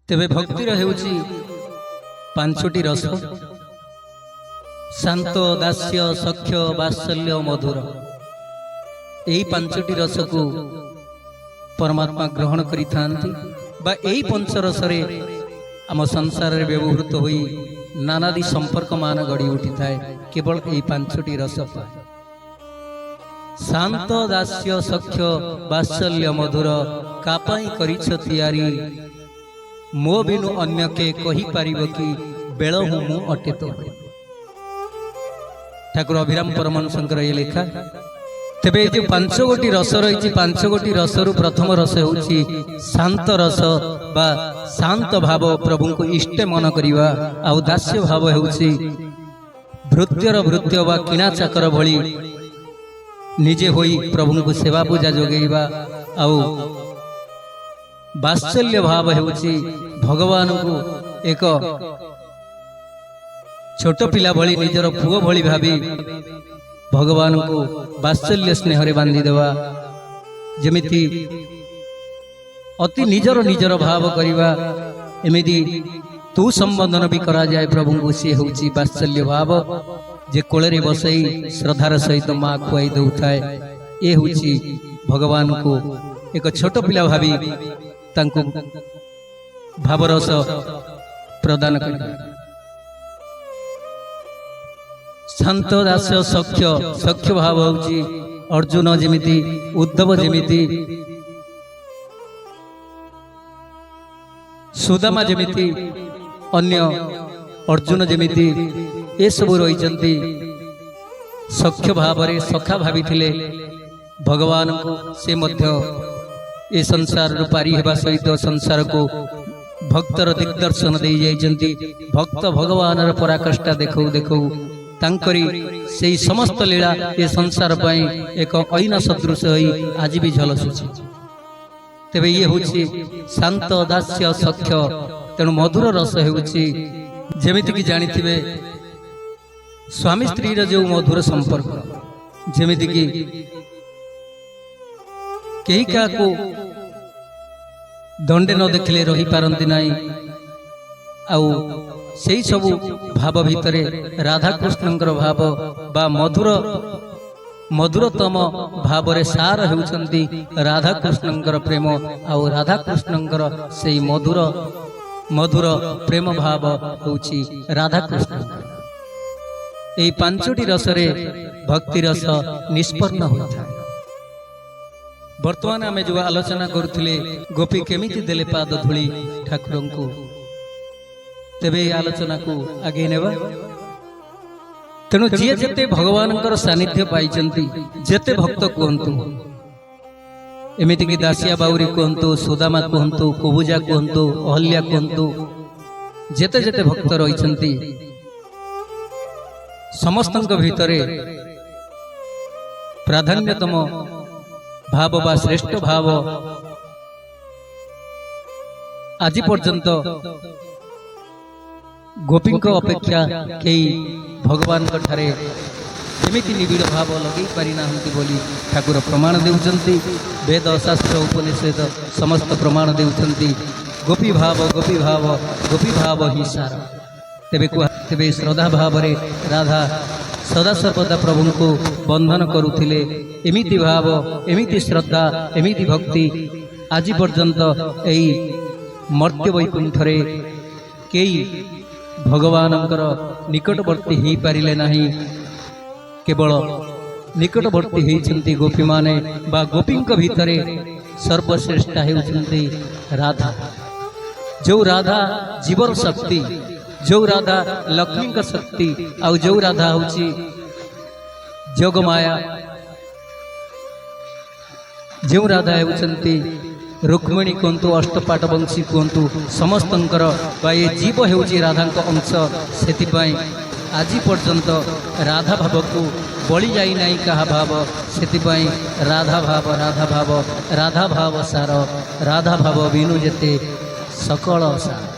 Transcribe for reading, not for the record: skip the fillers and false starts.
तेबे भक्तिर हेउची पांचटी रस शांत दास्य सख्य वात्सल्य मधुर। यही पांचटी रस को परमात्मा ग्रहण करि थांती बा एही पंच रसरे आम संसार रे व्यवहृत होई नानादी संपर्क मान गढ़ी उठी थाए केवल एही पांचटी रस पाए। शांत दास्य सख्य वात्सल्य मधुर कापाई करिछ तियारी मो बिनु अन्य के कही पारिब कि बेल हूँ मु अटे तो। ठाकुर अभिराम परमहंसंकर ये लेखा। तेबे जो पांच गोटी रस रही पांच गोटी रसरु प्रथम रस होउची शांत रस बा शांत भाव प्रभु को इष्ट मन करिवा। आउ दास्य भाव होउची भृत्यर भृत्य बा किणा चाकर भली निजे होई प्रभु को सेवा पूजा जोगेइबा। आउ वात्सल्य भाव हेउची भगवान को एक छोट पिला भली निजर पुओ भली भावी भगवान को वात्सल्य स्नेह रे बांधी देवा। जेमिति अति निजर निजर भाव करिवा एमिति तू संबंधन भी करा जाए प्रभु को सी होउची वात्सल्य भाव। जे कोଳରେ बसई श्रद्धार सहित माँ खुआई दउथाए ए होउची भगवान को एक छोट पिला भावी तांको भावरस प्रदान कर। शांत दास सख्य सख्य भाव होउची अर्जुन जेमिति उद्धव जेमिति सुदामा जेमिति अन्य अर्जुन जेमिति ए सब रही सख्य भाव रे सखा भावी थिले भगवान को से मध्य ए संसार पारी हेबा सहित संसार को भक्तर दिग्दर्शन दे जाइछन्ति। भक्त भगवान पराकाष्ठा देखौ देखौ तांकरी सेही समस्त लीला ए संसार पई एक ऐना सदृश होई आज भी झलसुछि। तेबे ये होछि शांत दास्य सख्य तेणु मधुर रस होछि जेमिति कि जानिथिबे स्वामी स्त्री रो जो मधुर संपर्क जेमिति कि कई क्या को दंडे न देखले रही पारंती नाही। आउ सेही सबु भाव भितरे राधा कृष्णंकर भाव बा मधुर मधुरतम भाव रे सार हेउछन्ति राधा कृष्णंकर प्रेम। आउ राधा कृष्णंकर सेही मधुर मधुर प्रेम भाव होउछि राधा कृष्ण। एही पांचटी रसरे भक्ति रस निष्पन्न होइଥାଏ। वर्तमान आमे जो आलोचना करुथिले गोपी केमिति देले पाद धूली ठाकुर को तेबे आलोचना को आगे नेबा। तेणु जी जेते भगवान सानिध्य पाइचंती जेते भक्त कहतु एमिति कि दासिया बाउरी कहतु सुदामा कहतु कुबुजा कहतु अहल्या कहतु जेते जेते भक्त रहिचंती समस्तंक भितरे प्राधान्यतम भाव बा श्रेष्ठ भाव आज पर्यंत गोपी अपेक्षा कई भगवान ठारे एमिति निबिड़ भाव लगे पारि नाहंती बोली ठाकुर प्रमाण देउचंती। वेद शास्त्र उपनिषद समस्त प्रमाण देउचंती गोपी भाव गोपी भाव गोपी भाव ही सार। तेबे श्रद्धा भाव रे राधा सदा सर्वदा प्रभु को बंधन करुथिले। एमिति भाव एमिति श्रद्धा एमिति भक्ति आज पर्यंत एई मर्त्य वैकुंठरे केई भगवानंकर निकटवर्ती ही पारिले नाही। केवल निकटवर्ती होइछन्ति गोपी माने बा गोपींक भितरे सर्वश्रेष्ठ हेउछन्ति राधा। जो राधा जीवर शक्ति जो राधा लक्ष्मी का शक्ति आउ जो राधा होची जोगमाया जो राधा होचंती रुक्मिणी कहतु अष्टपाट वंशी कहतु समस्तंकर बा ये जीव हेउची राधा को अंश। सेतिपाई आज पर्यंत राधा भाव को बळी जाई नाही कहा भाव। सेतिपाई राधा भाव राधा भाव राधा भाव सार राधा भाव बिनु जेते सकल सार।